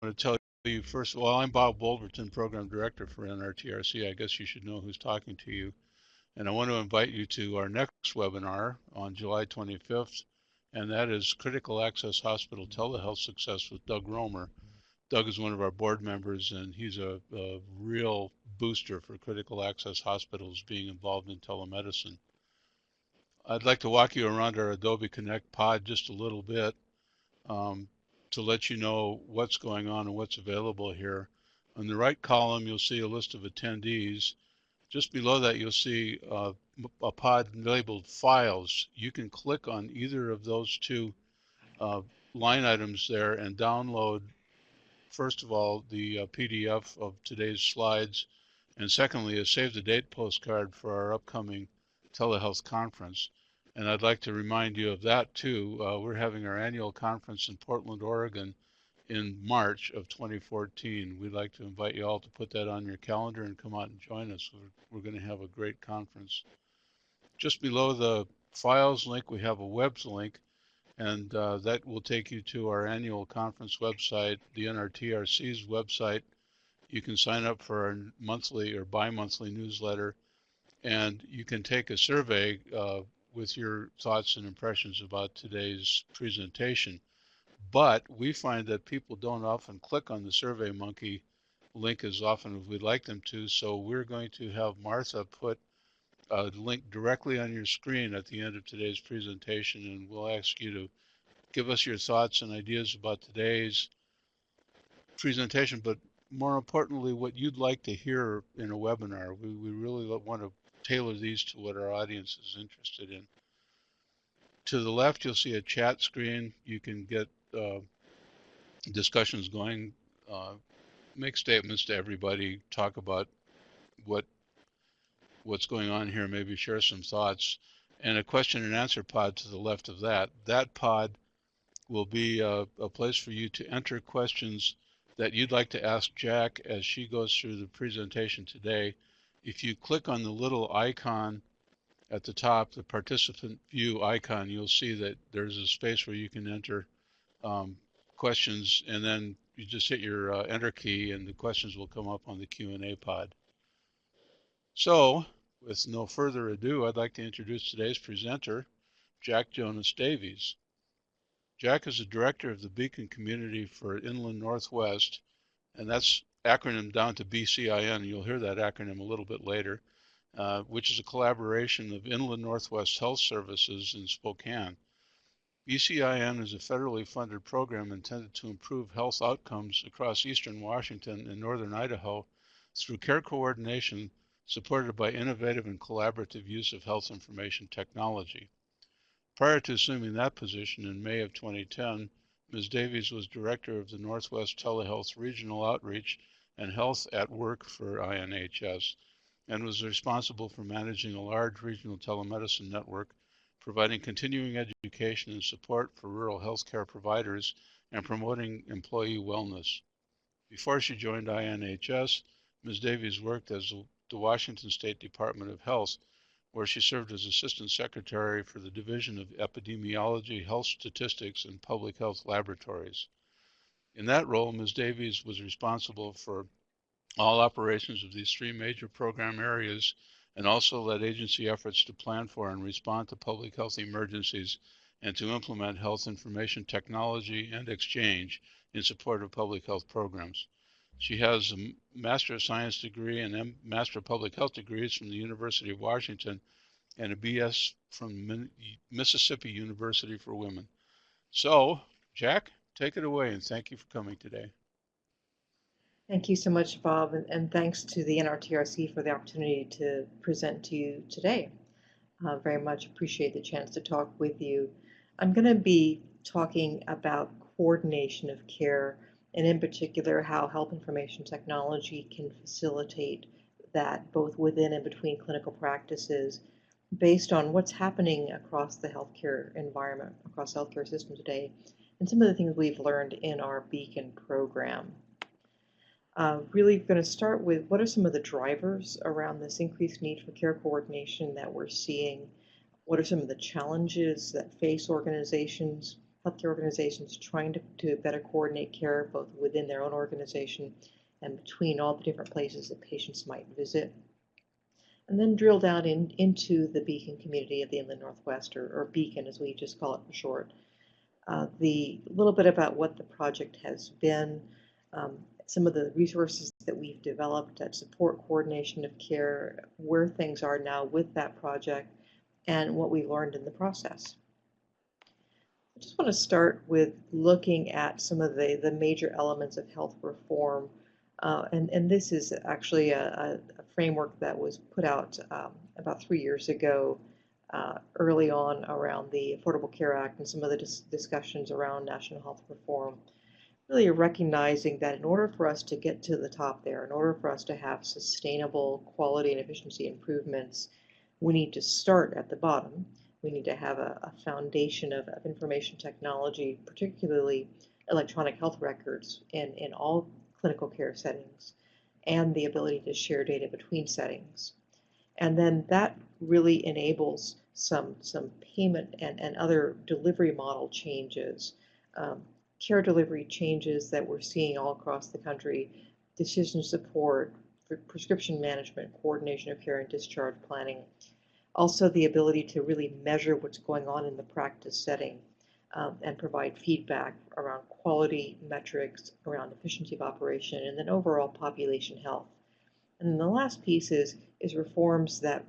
to tell you first of all, I'm Bob Wolverton, Program Director for NRTRC. I guess you should know who's talking to you. And I want to invite you to our next webinar on July 25th, and that is Critical Access Hospital Telehealth Success with Doug Romer. Doug is one of our board members, and he's a real booster for critical access hospitals being involved in telemedicine. I'd like to walk you around our Adobe Connect pod just a little bit to let you know what's going on and what's available here. On the right column, you'll see a list of attendees. Just below that, you'll see a pod labeled Files. You can click on either of those two line items there and download, first of all, the PDF of today's slides, and secondly, a save the date postcard for our upcoming telehealth conference. And I'd like to remind you of that too. We're having our annual conference in Portland, Oregon in March of 2014. We'd like to invite you all to put that on your calendar and come out and join us. We're going to have a great conference. Just below the files link, we have a webs link, and that will take you to our annual conference website, the NRTRC's website. You can sign up for our monthly or bi-monthly newsletter, and you can take a survey with your thoughts and impressions about today's presentation. But we find that people don't often click on the SurveyMonkey link as often as we'd like them to, so we're going to have Martha put a link directly on your screen at the end of today's presentation, and we'll ask you to give us your thoughts and ideas about today's presentation, but more importantly, what you'd like to hear in a webinar. We really want to tailor these to what our audience is interested in. To the left, you'll see a chat screen. You can get discussions going, make statements to everybody, talk about what's going on here, maybe share some thoughts, and a question and answer pod to the left of that. That pod will be a place for you to enter questions that you'd like to ask Jack as she goes through the presentation today. If you click on the little icon at the top, the participant view icon, you'll see that there's a space where you can enter questions, and then you just hit your enter key and the questions will come up on the Q&A pod. So, with no further ado, I'd like to introduce today's presenter, Jac Davies. Jack is the director of the Beacon Community for Inland Northwest, and that's acronym down to BCIN. You'll hear that acronym a little bit later, which is a collaboration of Inland Northwest Health Services in Spokane. BCIN is a federally funded program intended to improve health outcomes across eastern Washington and northern Idaho through care coordination supported by innovative and collaborative use of health information technology. Prior to assuming that position in May of 2010, Ms. Davies was director of the Northwest Telehealth Regional Outreach and Health at Work for INHS, and was responsible for managing a large regional telemedicine network, providing continuing education and support for rural healthcare providers, and promoting employee wellness. Before she joined INHS, Ms. Davies worked as the Washington State Department of Health, where she served as Assistant Secretary for the Division of Epidemiology, Health Statistics, and Public Health Laboratories. In that role, Ms. Davies was responsible for all operations of these three major program areas and also led agency efforts to plan for and respond to public health emergencies and to implement health information technology and exchange in support of public health programs. She has a Master of Science degree and Master of Public Health degrees from the University of Washington and a BS from Mississippi University for Women. So, Jack, take it away, and thank you for coming today. Thank you so much, Bob, and thanks to the NRTRC for the opportunity to present to you today. Very much appreciate the chance to talk with you. I'm going to be talking about coordination of care, and in particular how health information technology can facilitate that both within and between clinical practices based on what's happening across the healthcare environment, across the healthcare system today, and some of the things we've learned in our Beacon program. Really going to start with what are some of the drivers around this increased need for care coordination that we're seeing? What are some of the challenges that face organizations healthcare organizations trying to better coordinate care both within their own organization and between all the different places that patients might visit. And then drill down into the Beacon community of the Inland Northwest, or Beacon as we just call it for short. The little bit about what the project has been, some of the resources that we've developed that support coordination of care, where things are now with that project, and what we learned in the process. I just want to start with looking at some of the major elements of health reform. And this is actually a framework that was put out about 3 years ago, early on around the Affordable Care Act and some of the discussions around national health reform. Really recognizing that in order for us to get to the top there, in order for us to have sustainable quality and efficiency improvements, we need to start at the bottom. We need to have a foundation of information technology, particularly electronic health records in all clinical care settings, and the ability to share data between settings. And then that really enables some payment and other delivery model changes, care delivery changes that we're seeing all across the country, decision support, prescription management, coordination of care and discharge planning. Also the ability to really measure what's going on in the practice setting and provide feedback around quality metrics, around efficiency of operation, and then overall population health. And then the last piece is reforms that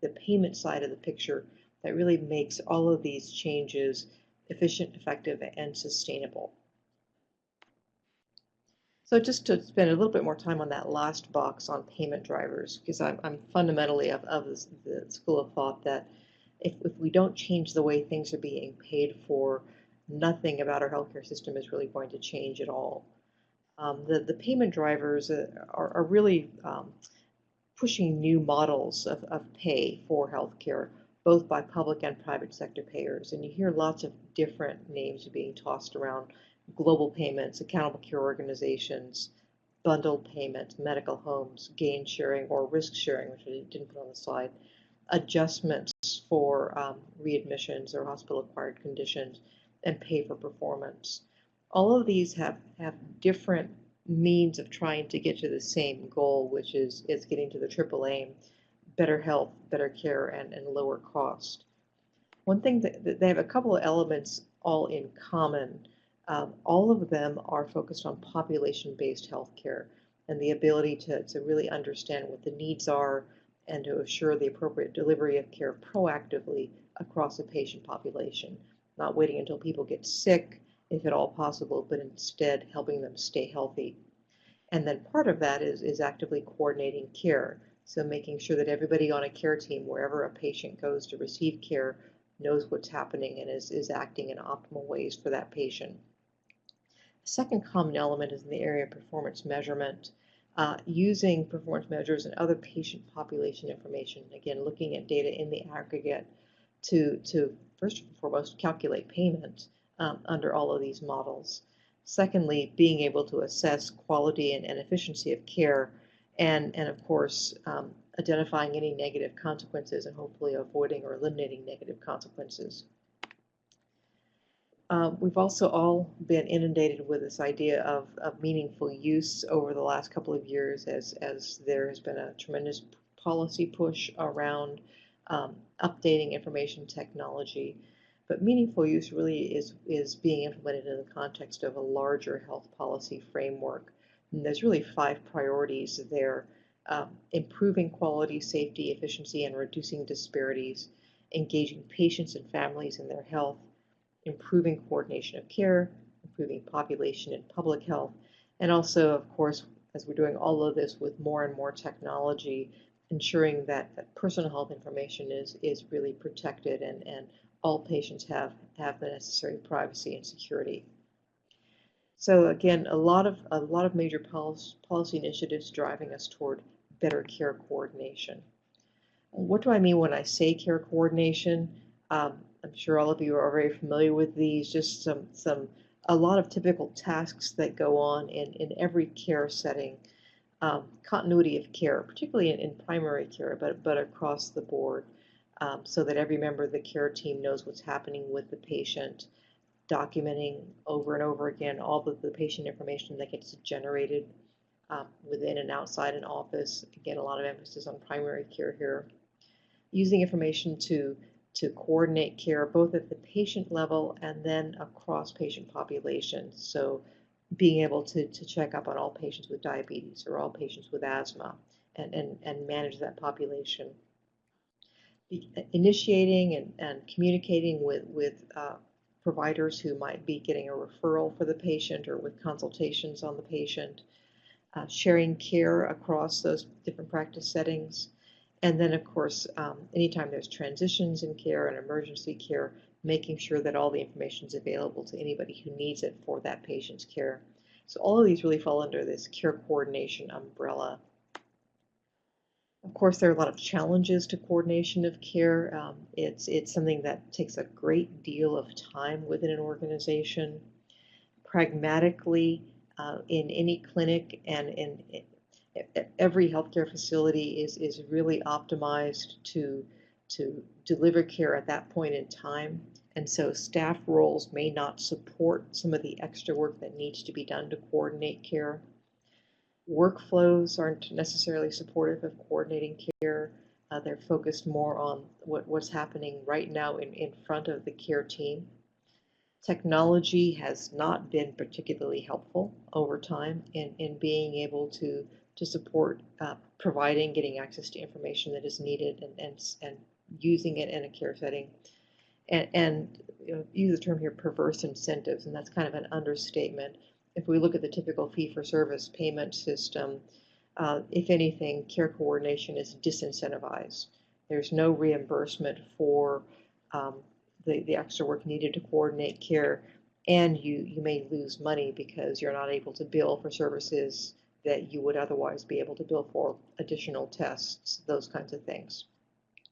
the payment side of the picture that really makes all of these changes efficient, effective, and sustainable. So just to spend a little bit more time on that last box on payment drivers, because I'm fundamentally of the school of thought that if we don't change the way things are being paid for, nothing about our healthcare system is really going to change at all. The payment drivers are really pushing new models of pay for healthcare, both by public and private sector payers. And you hear lots of different names being tossed around: global payments, accountable care organizations, bundled payments, medical homes, gain sharing or risk sharing, which I didn't put on the slide, adjustments for readmissions or hospital-acquired conditions, and pay for performance. All of these have different means of trying to get to the same goal, which is getting to the triple aim: better health, better care, and lower cost. One thing that they have a couple of elements all in common. All of them are focused on population-based healthcare and the ability to really understand what the needs are and to assure the appropriate delivery of care proactively across a patient population, not waiting until people get sick, if at all possible, but instead helping them stay healthy. And then part of that is actively coordinating care, so making sure that everybody on a care team, wherever a patient goes to receive care, knows what's happening and is acting in optimal ways for that patient. The second common element is in the area of performance measurement, using performance measures and other patient population information, again, looking at data in the aggregate to first and foremost calculate payment under all of these models. Secondly, being able to assess quality and efficiency of care, and of course, identifying any negative consequences and hopefully avoiding or eliminating negative consequences. We've also all been inundated with this idea of meaningful use over the last couple of years as there has been a tremendous policy push around updating information technology. But meaningful use really is being implemented in the context of a larger health policy framework. And there's really 5 priorities there: improving quality, safety, efficiency, and reducing disparities, engaging patients and families in their health, improving coordination of care, improving population and public health, and also, of course, as we're doing all of this with more and more technology, ensuring that personal health information is really protected and all patients have the necessary privacy and security. So again, a lot of major policy initiatives driving us toward better care coordination. What do I mean when I say care coordination? I'm sure all of you are very familiar with these, just a lot of typical tasks that go on in every care setting. Continuity of care, particularly in primary care, but across the board, so that every member of the care team knows what's happening with the patient. documenting over and over again all of the patient information that gets generated within and outside an office. Again, a lot of emphasis on primary care here. Using information to coordinate care both at the patient level and then across patient populations. So being able to check up on all patients with diabetes or all patients with asthma and manage that population. Initiating and communicating with providers who might be getting a referral for the patient or with consultations on the patient, sharing care across those different practice settings. And then, of course, anytime there's transitions in care and emergency care, making sure that all the information is available to anybody who needs it for that patient's care. So all of these really fall under this care coordination umbrella. Of course, there are a lot of challenges to coordination of care. It's something that takes a great deal of time within an organization. Pragmatically, in any clinic and in every healthcare facility is really optimized to deliver care at that point in time. And so staff roles may not support some of the extra work that needs to be done to coordinate care. Workflows aren't necessarily supportive of coordinating care. They're focused more on what's happening right now in front of the care team. Technology has not been particularly helpful over time in being able to support providing, getting access to information that is needed and using it in a care setting. And use the term here, perverse incentives, and that's kind of an understatement. If we look at the typical fee-for-service payment system, if anything, care coordination is disincentivized. There's no reimbursement for the extra work needed to coordinate care, and you may lose money because you're not able to bill for services that you would otherwise be able to bill for, additional tests, those kinds of things.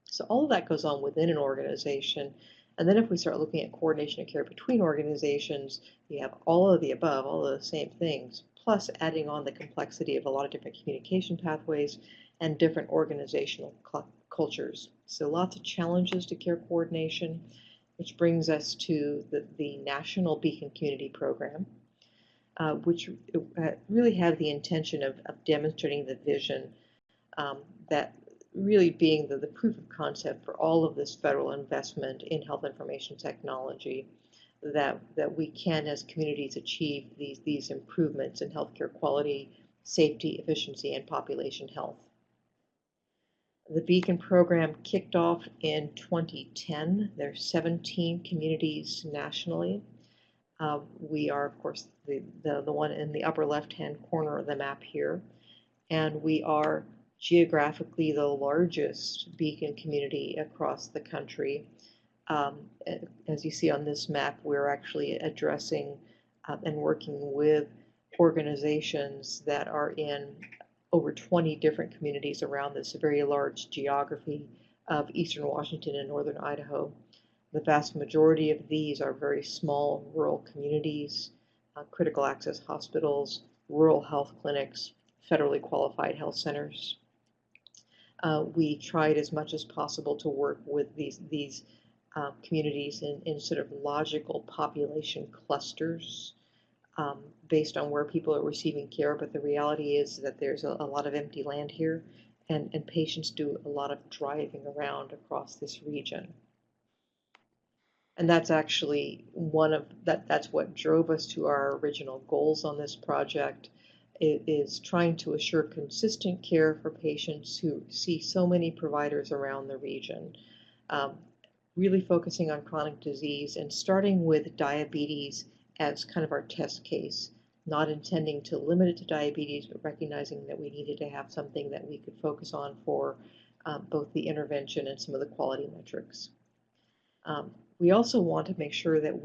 So all of that goes on within an organization. And then if we start looking at coordination of care between organizations, you have all of the above, all of the same things, plus adding on the complexity of a lot of different communication pathways and different organizational cultures. So lots of challenges to care coordination, which brings us to the National Beacon Community Program, which really had the intention of demonstrating the vision that really being the proof of concept for all of this federal investment in health information technology, that we can as communities achieve these improvements in healthcare quality, safety, efficiency, and population health. The Beacon program kicked off in 2010. There's 17 communities nationally. We are, of course, the one in the upper left-hand corner of the map here, and we are geographically the largest Beacon community across the country. As you see on this map, we're actually addressing and working with organizations that are in over 20 different communities around this very large geography of eastern Washington and northern Idaho. The vast majority of these are very small rural communities, critical access hospitals, rural health clinics, federally qualified health centers. We tried as much as possible to work with these communities in sort of logical population clusters based on where people are receiving care, but the reality is that there's a lot of empty land here, and patients do a lot of driving around across this region. And that's actually that's what drove us to our original goals on this project. It is trying to assure consistent care for patients who see so many providers around the region, really focusing on chronic disease and starting with diabetes as kind of our test case, not intending to limit it to diabetes, but recognizing that we needed to have something that we could focus on for both the intervention and some of the quality metrics. We also wanted to make sure that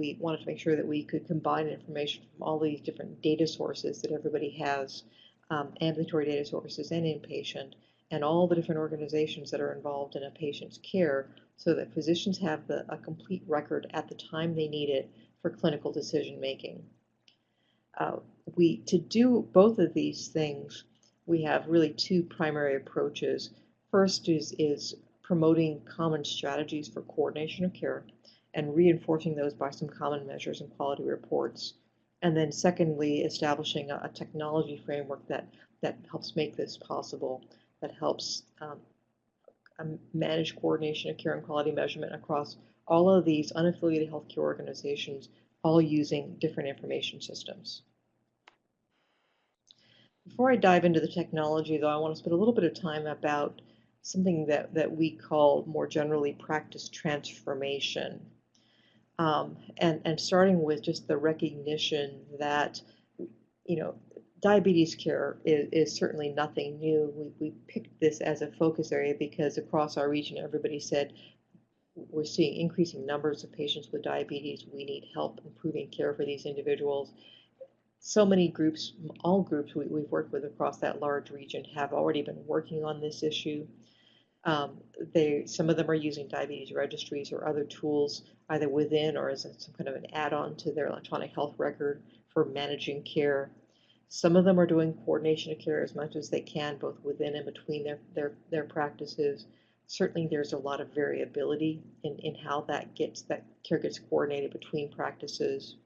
we could combine information from all these different data sources that everybody has, ambulatory data sources and inpatient, and all the different organizations that are involved in a patient's care, so that physicians have a complete record at the time they need it for clinical decision making. To do both of these things, we have really two primary approaches. First is promoting common strategies for coordination of care, and reinforcing those by some common measures and quality reports. And then secondly, establishing a technology framework that helps make this possible, that helps manage coordination of care and quality measurement across all of these unaffiliated healthcare organizations, all using different information systems. Before I dive into the technology, though, I want to spend a little bit of time about something that we call more generally practice transformation. And starting with just the recognition that, diabetes care is certainly nothing new. We picked this as a focus area because across our region, everybody said, we're seeing increasing numbers of patients with diabetes. We need help improving care for these individuals. So many groups, all groups we've worked with across that large region have already been working on this issue. Some of them are using diabetes registries or other tools, either within or as some kind of an add-on to their electronic health record for managing care. Some of them are doing coordination of care as much as they can, both within and between their practices. Certainly, there's a lot of variability in how that care gets coordinated between practices.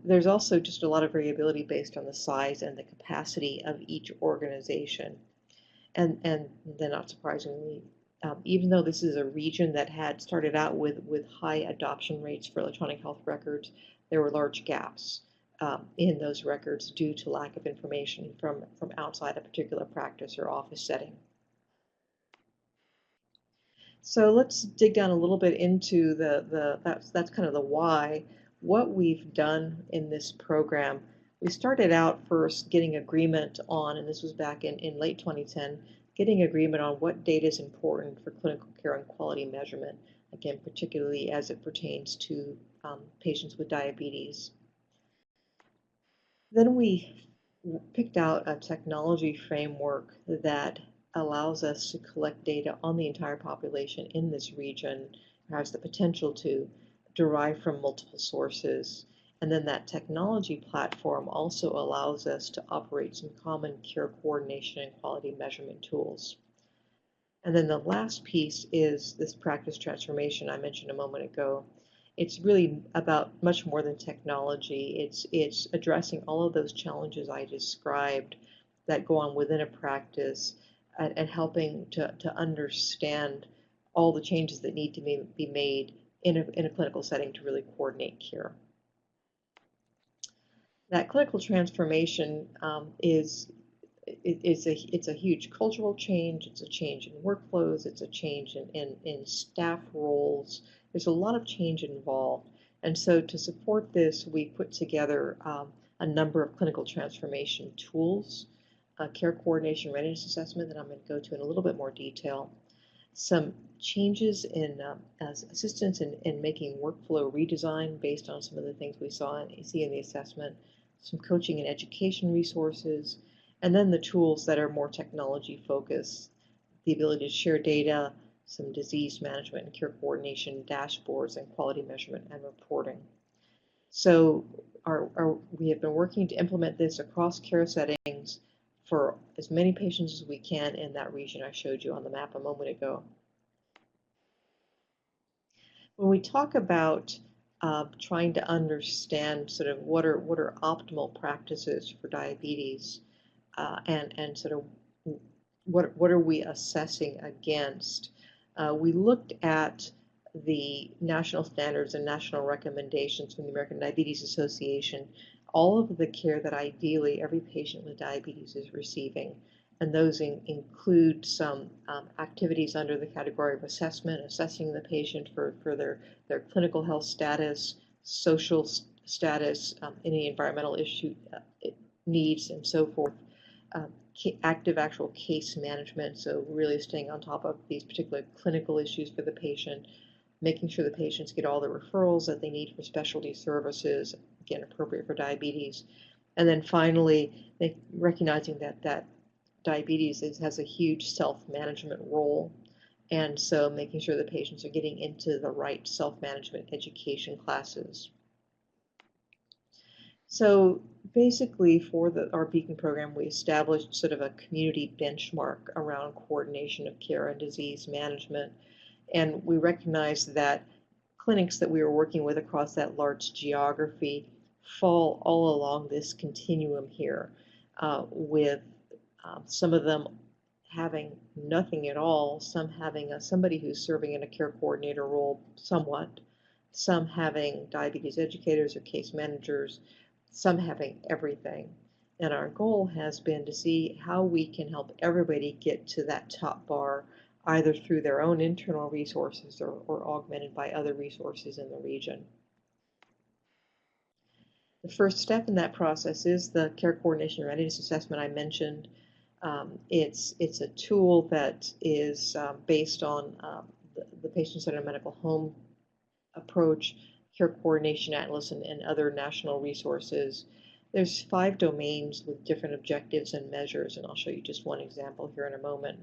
There's also just a lot of variability based on the size and the capacity of each organization. And then not surprisingly, even though this is a region that had started out with high adoption rates for electronic health records, there were large gaps in those records due to lack of information from outside a particular practice or office setting. So let's dig down a little bit into that's kind of the why. What we've done in this program, we started out first getting agreement on, and this was back in late 2010, getting agreement on what data is important for clinical care and quality measurement, again, particularly as it pertains to patients with diabetes. Then we picked out a technology framework that allows us to collect data on the entire population in this region, has the potential to derive from multiple sources. And then that technology platform also allows us to operate some common care coordination and quality measurement tools. And then the last piece is this practice transformation I mentioned a moment ago. It's really about much more than technology. It's addressing all of those challenges I described that go on within a practice and helping to understand all the changes that need to be made in a clinical setting to really coordinate care. That clinical transformation it's a huge cultural change. It's a change in workflows. It's a change in staff roles. There's a lot of change involved. And so to support this, we put together a number of clinical transformation tools, a care coordination readiness assessment that I'm going to go to in a little bit more detail, some changes in as assistance in making workflow redesign based on some of the things we see in the assessment, some coaching and education resources, and then the tools that are more technology focused, the ability to share data, some disease management and care coordination dashboards, and quality measurement and reporting. So we have been working to implement this across care settings for as many patients as we can in that region I showed you on the map a moment ago. When we talk about trying to understand sort of what are optimal practices for diabetes, and sort of what are we assessing against, we looked at the national standards and national recommendations from the American Diabetes Association, all of the care that ideally every patient with diabetes is receiving. And those include some activities under the category of assessment, assessing the patient for their clinical health status, social status, any environmental issue needs, and so forth. Active actual case management, so really staying on top of these particular clinical issues for the patient, making sure the patients get all the referrals that they need for specialty services, again, appropriate for diabetes. And then finally, recognizing that diabetes has a huge self-management role, and so making sure the patients are getting into the right self-management education classes. So basically for our Beacon program, we established sort of a community benchmark around coordination of care and disease management, and we recognized that clinics that we were working with across that large geography fall all along this continuum here, with some of them having nothing at all, some having somebody who's serving in a care coordinator role somewhat, some having diabetes educators or case managers, some having everything. And our goal has been to see how we can help everybody get to that top bar, either through their own internal resources or augmented by other resources in the region. The first step in that process is the care coordination readiness assessment I mentioned. It's a tool that is based on the patient-centered medical home approach, care coordination atlas, and other national resources. There's 5 domains with different objectives and measures, and I'll show you just one example here in a moment.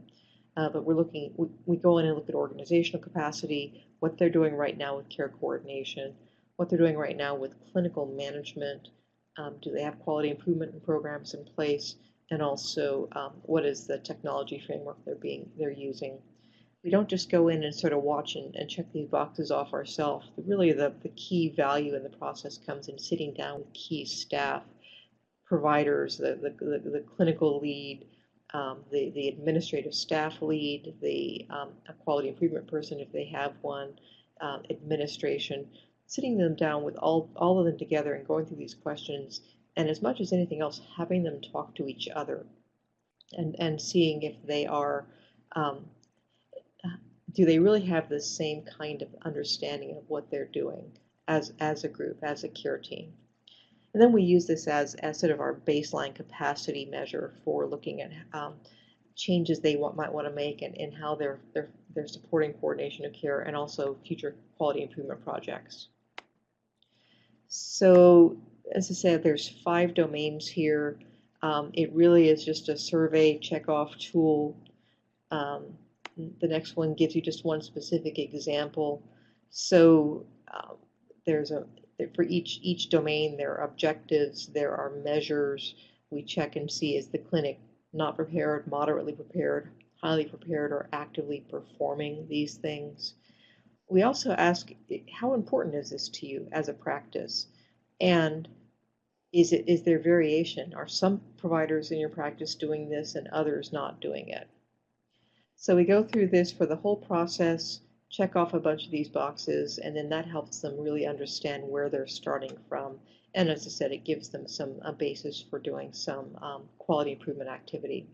But we go in and look at organizational capacity, what they're doing right now with care coordination, what they're doing right now with clinical management, do they have quality improvement programs in place, and also what is the technology framework they're using. We don't just go in and sort of watch and check these boxes off ourselves. Really, the key value in the process comes in sitting down with key staff, providers, the clinical lead, the administrative staff lead, the quality improvement person if they have one, administration, sitting them down with all of them together and going through these questions, and as much as anything else, having them talk to each other and seeing if they are, do they really have the same kind of understanding of what they're doing as a group, as a care team. And then we use this as sort of our baseline capacity measure for looking at changes they might want to make and how they're supporting coordination of care and also future quality improvement projects. So as I said, there's 5 domains here. It really is just a survey check-off tool. The next one gives you just one specific example. So for each domain, there are objectives, there are measures. We check and see, is the clinic not prepared, moderately prepared, highly prepared, or actively performing these things. We also ask, how important is this to you as a practice? And is there variation? Are some providers in your practice doing this and others not doing it? So we go through this for the whole process, check off a bunch of these boxes, and then that helps them really understand where they're starting from. And as I said, it gives them a basis for doing some quality improvement activity.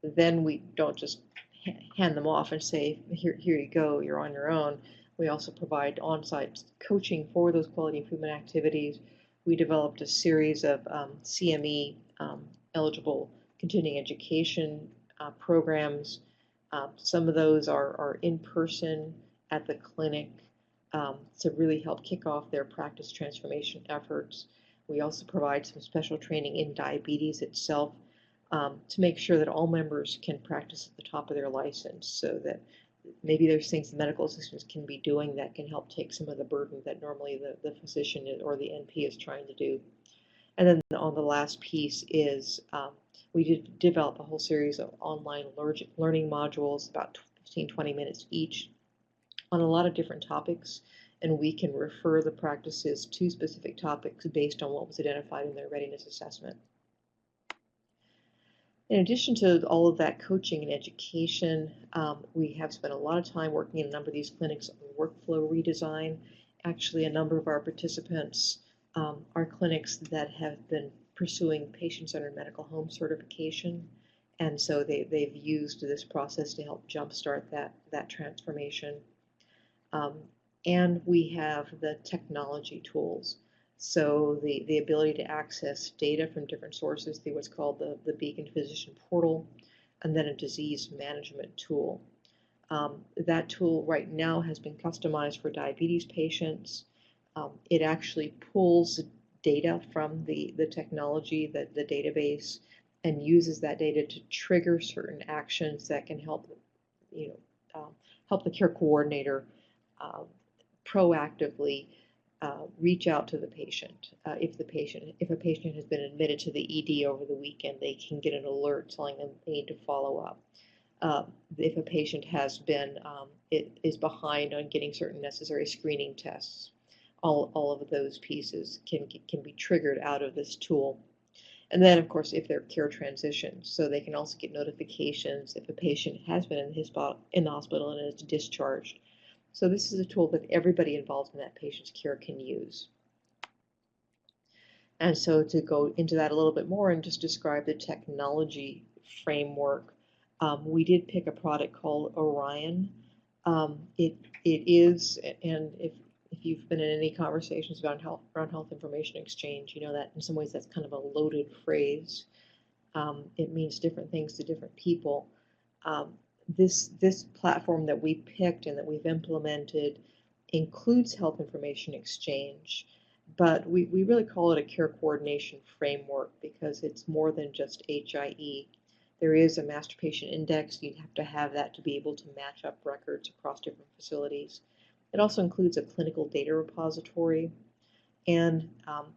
Then we don't just hand them off and say, here you go, you're on your own. We also provide on-site coaching for those quality improvement activities. We developed a series of CME eligible continuing education programs. Some of those are in person at the clinic to really help kick off their practice transformation efforts. We also provide some special training in diabetes itself to make sure that all members can practice at the top of their license, so that maybe there's things the medical assistants can be doing that can help take some of the burden that normally the physician or the NP is trying to do. And then on the last piece is we did develop a whole series of online learning modules, about 15-20 minutes each, on a lot of different topics, and we can refer the practices to specific topics based on what was identified in their readiness assessment. In addition to all of that coaching and education, we have spent a lot of time working in a number of these clinics on workflow redesign. Actually, a number of our participants are clinics that have been pursuing patient-centered medical home certification, and so they've used this process to help jumpstart that transformation. And we have the technology tools. So the ability to access data from different sources through what's called the Beacon Physician Portal, and then a disease management tool. That tool right now has been customized for diabetes patients. It actually pulls data from the technology, the database, and uses that data to trigger certain actions that can help, help the care coordinator proactively reach out to the patient. If a patient has been admitted to the ED over the weekend, they can get an alert telling them they need to follow up. if a patient has been is behind on getting certain necessary screening tests. All of those pieces can be triggered out of this tool. And then, of course, if they're care transitions, so they can also get notifications if a patient has been in the hospital and is discharged. So this is a tool that everybody involved in that patient's care can use. And so to go into that a little bit more and just describe the technology framework, we did pick a product called Orion. It is, and if you've been in any conversations about around health information exchange, you know that in some ways that's kind of a loaded phrase. It means different things to different people. This platform that we picked and that we've implemented includes health information exchange, but we really call it a care coordination framework because it's more than just HIE. There is a master patient index. You have to have that to be able to match up records across different facilities. It also includes a clinical data repository and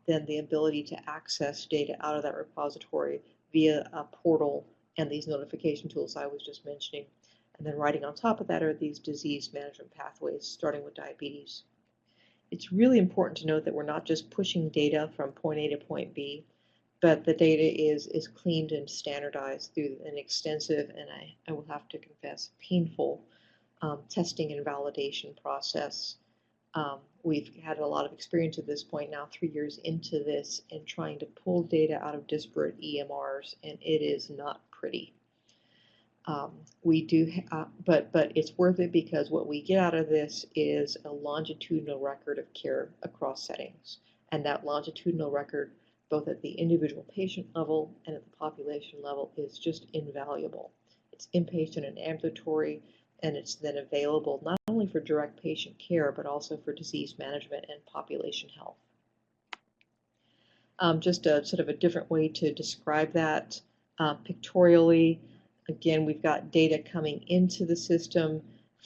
then the ability to access data out of that repository via a portal and these notification tools I was just mentioning. And then riding on top of that are these disease management pathways, starting with diabetes. It's really important to note that we're not just pushing data from point A to point B, but the data is cleaned and standardized through an extensive, and I will have to confess, painful testing and validation process. We've had a lot of experience at this point now, 3 years into this, in trying to pull data out of disparate EMRs, and it is not pretty. We do, but it's worth it because what we get out of this is a longitudinal record of care across settings, and that longitudinal record, both at the individual patient level and at the population level, is just invaluable. It's inpatient and ambulatory, and it's then available not only for direct patient care, but also for disease management and population health. Just a sort of a different way to describe that pictorially. Again, we've got data coming into the system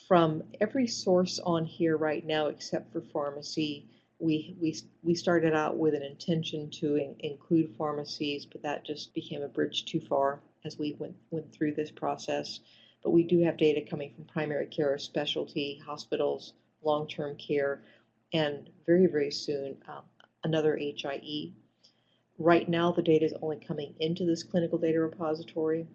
from every source on here right now except for pharmacy. We started out with an intention to include pharmacies, but that just became a bridge too far as we went through this process. But we do have data coming from primary care, specialty, hospitals, long-term care, and very, very soon another HIE. Right now, the data is only coming into this clinical data repository.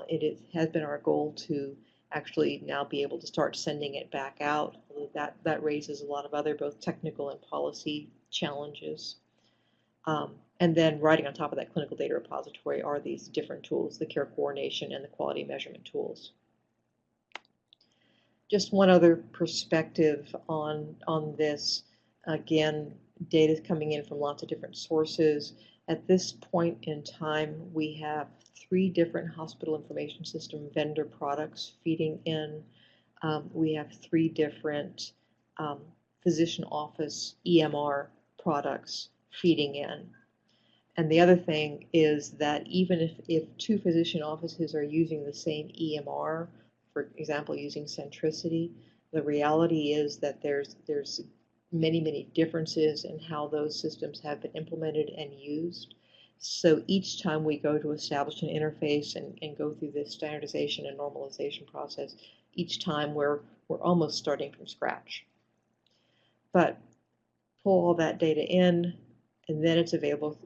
It has been our goal to actually now be able to start sending it back out. That raises a lot of other both technical and policy challenges. And then riding on top of that clinical data repository are these different tools, the care coordination and the quality measurement tools. Just one other perspective on this. Again, data is coming in from lots of different sources. At this point in time, we have 3 different hospital information system vendor products feeding in. We have 3 different physician office EMR products feeding in. And the other thing is that even if 2 physician offices are using the same EMR, for example, using Centricity, the reality is that there's many differences in how those systems have been implemented and used. So each time we go to establish an interface and go through this standardization and normalization process, each time we're almost starting from scratch. But pull all that data in, and then it's available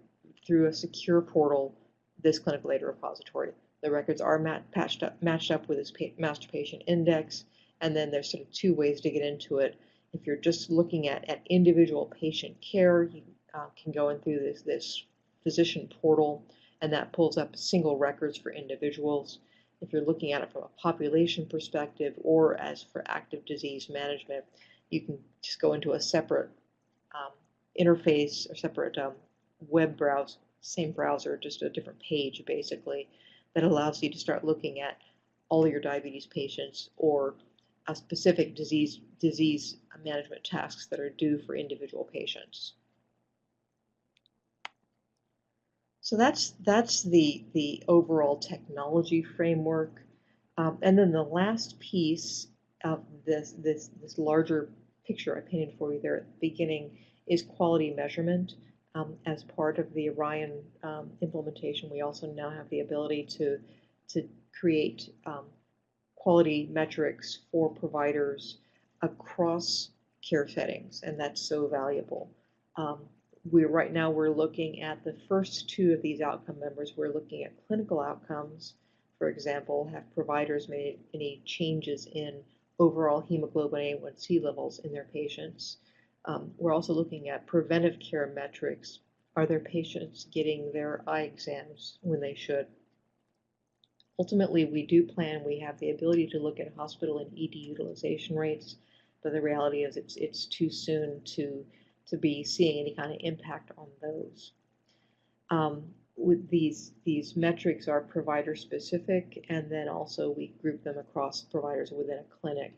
through a secure portal, this clinical data repository. The records are matched up with this master patient index, and then there's sort of 2 ways to get into it. If you're just looking at individual patient care, you can go in through this physician portal, and that pulls up single records for individuals. If you're looking at it from a population perspective or as for active disease management, you can just go into a separate interface or separate web browser, same browser, just a different page basically, that allows you to start looking at all of your diabetes patients or a specific disease management tasks that are due for individual patients. So that's the overall technology framework. And then the last piece of this larger picture I painted for you there at the beginning is quality measurement. As part of the Orion implementation, we also now have the ability to create quality metrics for providers across care settings, and that's so valuable. Right now we're looking at the first two of these outcome members. We're looking at clinical outcomes. For example, have providers made any changes in overall hemoglobin A1C levels in their patients? We're also looking at preventive care metrics. Are their patients getting their eye exams when they should? Ultimately, we have the ability to look at hospital and ED utilization rates, but the reality is it's too soon to be seeing any kind of impact on those. With these metrics are provider specific, and then also we group them across providers within a clinic.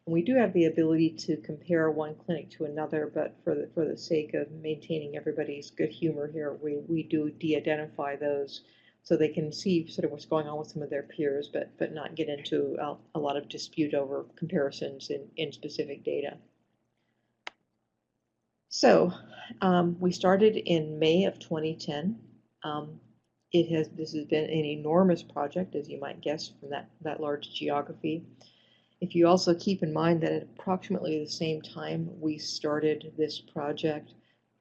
And we do have the ability to compare one clinic to another, but for the sake of maintaining everybody's good humor here, we do de-identify those so they can see sort of what's going on with some of their peers, but not get into a lot of dispute over comparisons in specific data. So we started in May of 2010. This has been an enormous project, as you might guess from that large geography. If you also keep in mind that at approximately the same time we started this project,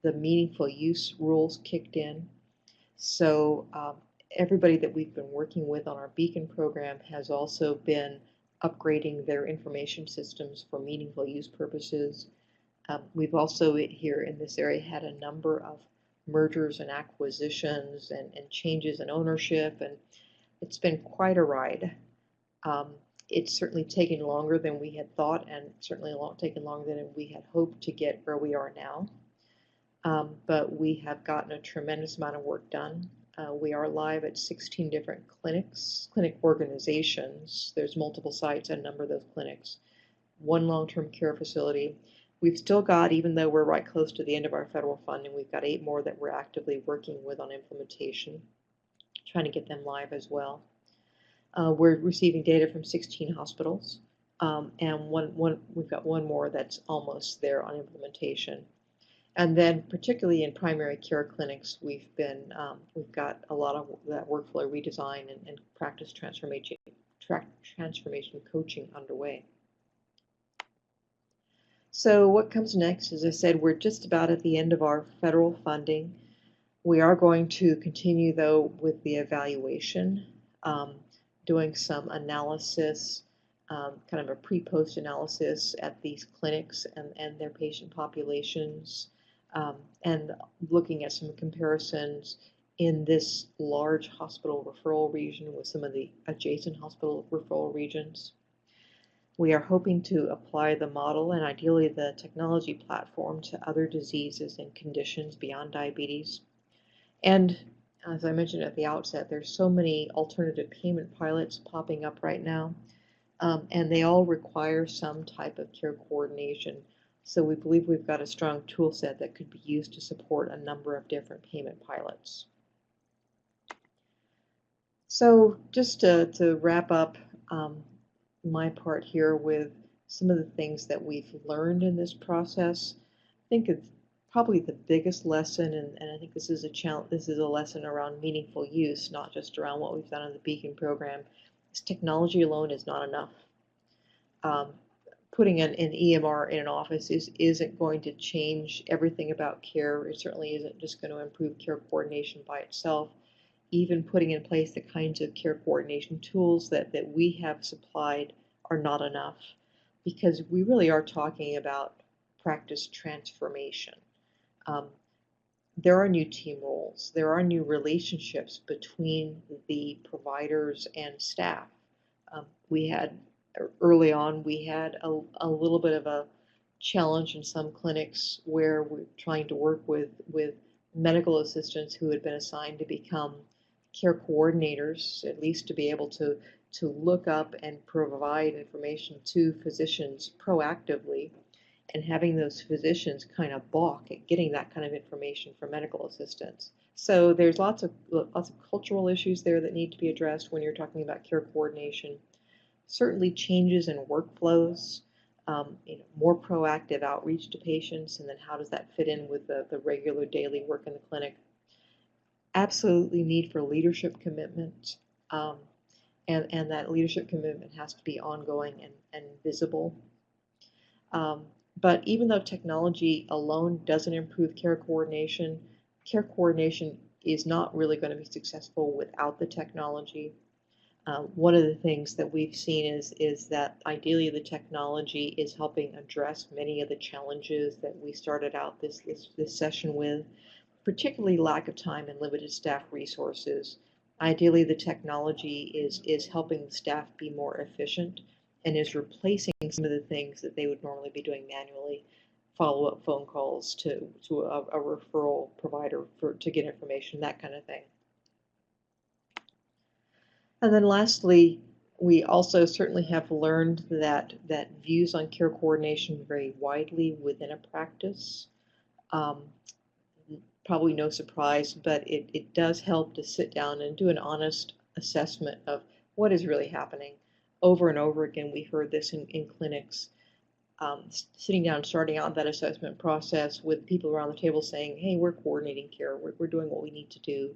the meaningful use rules kicked in. So everybody that we've been working with on our BCIN program has also been upgrading their information systems for meaningful use purposes. We've also here in this area had a number of mergers and acquisitions and changes in ownership, and it's been quite a ride. It's certainly taken longer than we had thought, and certainly taken longer than we had hoped to get where we are now. But we have gotten a tremendous amount of work done. We are live at 16 different clinic organizations. There's multiple sites at a number of those clinics. One long-term care facility. We've still got, even though we're right close to the end of our federal funding, we've got 8 more that we're actively working with on implementation, trying to get them live as well. We're receiving data from 16 hospitals, and we've got 1 more that's almost there on implementation. And then, particularly in primary care clinics, we've got a lot of that workflow redesign and practice transformation coaching underway. So what comes next? As I said, we're just about at the end of our federal funding. We are going to continue, though, with the evaluation, doing some analysis, kind of a pre-post analysis at these clinics and their patient populations, and looking at some comparisons in this large hospital referral region with some of the adjacent hospital referral regions. We are hoping to apply the model and ideally the technology platform to other diseases and conditions beyond diabetes. And as I mentioned at the outset, there's so many alternative payment pilots popping up right now, and they all require some type of care coordination. So we believe we've got a strong tool set that could be used to support a number of different payment pilots. So just to wrap up my part here with some of the things that we've learned in this process, I think it's probably the biggest lesson, and I think this is a challenge. This is a lesson around meaningful use, not just around what we've done in the BCIN program. This technology alone is not enough. Putting an EMR in an office isn't going to change everything about care. It certainly isn't just going to improve care coordination by itself. Even putting in place the kinds of care coordination tools that we have supplied are not enough, because we really are talking about practice transformation. There are new team roles. There are new relationships between the providers and staff. Early on, we had a little bit of a challenge in some clinics where we're trying to work with medical assistants who had been assigned to become care coordinators, at least to be able to look up and provide information to physicians proactively, and having those physicians kind of balk at getting that kind of information from medical assistants. So there's lots of cultural issues there that need to be addressed when you're talking about care coordination. Certainly changes in workflows, more proactive outreach to patients, and then how does that fit in with the regular daily work in the clinic. Absolutely need for leadership commitment, and that leadership commitment has to be ongoing and visible. But even though technology alone doesn't improve care coordination is not really going to be successful without the technology. One of the things that we've seen is that ideally the technology is helping address many of the challenges that we started out this session with, particularly lack of time and limited staff resources. Ideally, the technology is helping the staff be more efficient and is replacing some of the things that they would normally be doing manually, follow-up phone calls to a referral provider to get information, that kind of thing. And then lastly, we also certainly have learned that views on care coordination vary widely within a practice. Probably no surprise, but it does help to sit down and do an honest assessment of what is really happening. Over and over again, we heard this in clinics. Sitting down, starting out that assessment process with people around the table saying, hey, we're coordinating care, we're doing what we need to do.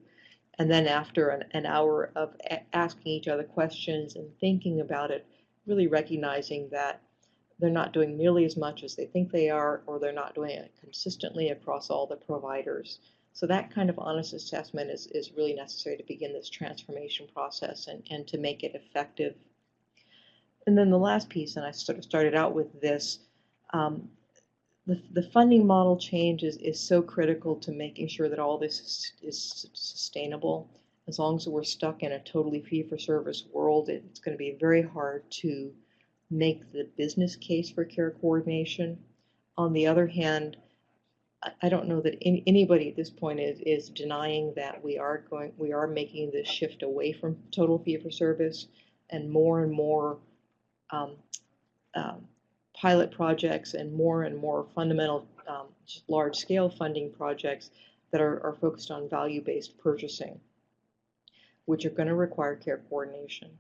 And then after an hour of asking each other questions and thinking about it, really recognizing that they're not doing nearly as much as they think they are, or they're not doing it consistently across all the providers. So that kind of honest assessment is really necessary to begin this transformation process and to make it effective. And then the last piece, and I sort of started out with this, the funding model change is so critical to making sure that all this is sustainable. As long as we're stuck in a totally fee-for-service world, it's going to be very hard to make the business case for care coordination. On the other hand, I don't know that anybody at this point is denying that we are making this shift away from total fee-for-service, and more pilot projects and more fundamental large-scale funding projects that are focused on value-based purchasing, which are going to require care coordination.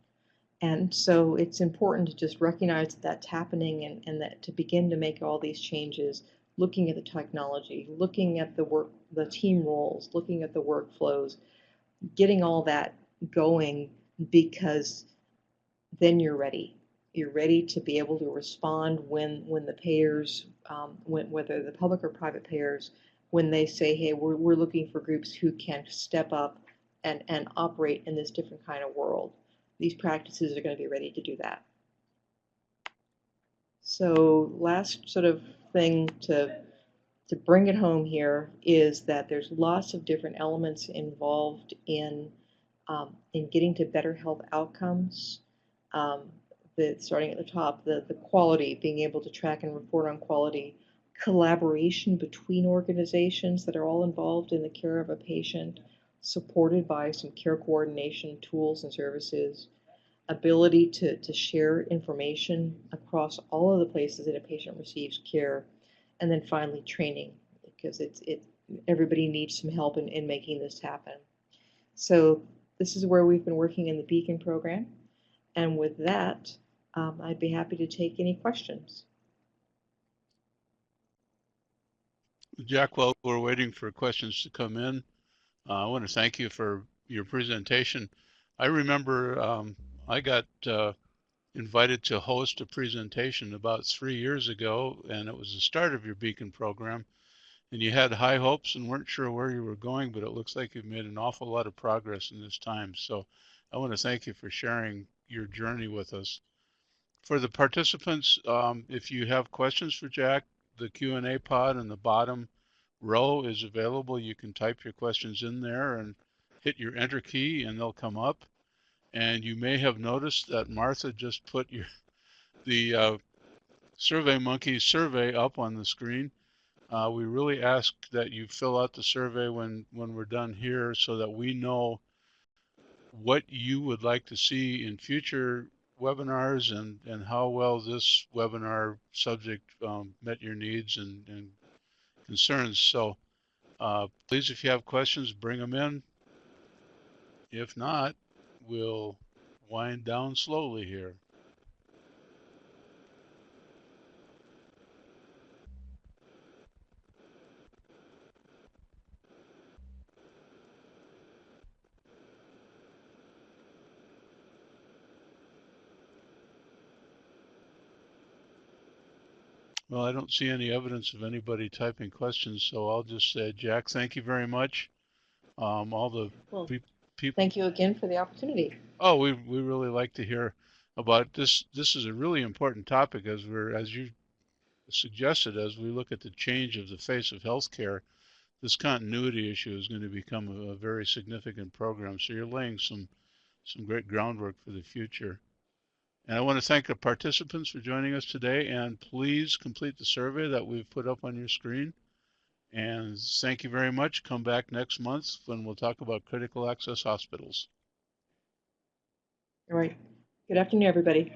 And so it's important to just recognize that that's happening and that to begin to make all these changes, looking at the technology, looking at the team roles, looking at the workflows, getting all that going, because then you're ready. You're ready to be able to respond when the payers, whether the public or private payers, when they say, hey, we're looking for groups who can step up and operate in this different kind of world. These practices are going to be ready to do that. So last sort of thing to bring it home here is that there's lots of different elements involved in getting to better health outcomes. Starting at the top, the quality, being able to track and report on quality, collaboration between organizations that are all involved in the care of a patient, supported by some care coordination tools and services, ability to share information across all of the places that a patient receives care, and then finally training, because everybody needs some help in making this happen. So this is where we've been working in the BCIN program, and with that, I'd be happy to take any questions. Jack, while we're waiting for questions to come in, I want to thank you for your presentation. I remember I got invited to host a presentation about 3 years ago, and it was the start of your BCIN program, and you had high hopes and weren't sure where you were going, but it looks like you've made an awful lot of progress in this time. So I want to thank you for sharing your journey with us. For the participants, if you have questions for Jack, the Q&A pod in the bottom row is available. You can type your questions in there and hit your enter key and they'll come up. And you may have noticed that Martha just put the SurveyMonkey survey up on the screen. We really ask that you fill out the survey when we're done here so that we know what you would like to see in future webinars and how well this webinar subject met your needs and concerns. So please, if you have questions, bring them in. If not, we'll wind down slowly here. Well, I don't see any evidence of anybody typing questions, so I'll just say, Jack, thank you very much. All the Well, people. thank you again for the opportunity. Oh, we really like to hear about this. This is a really important topic as you suggested, as we look at the change of the face of healthcare. This continuity issue is going to become a very significant program. So you're laying some great groundwork for the future. And I want to thank the participants for joining us today. And please complete the survey that we've put up on your screen. And thank you very much. Come back next month when we'll talk about critical access hospitals. All right. Good afternoon, everybody.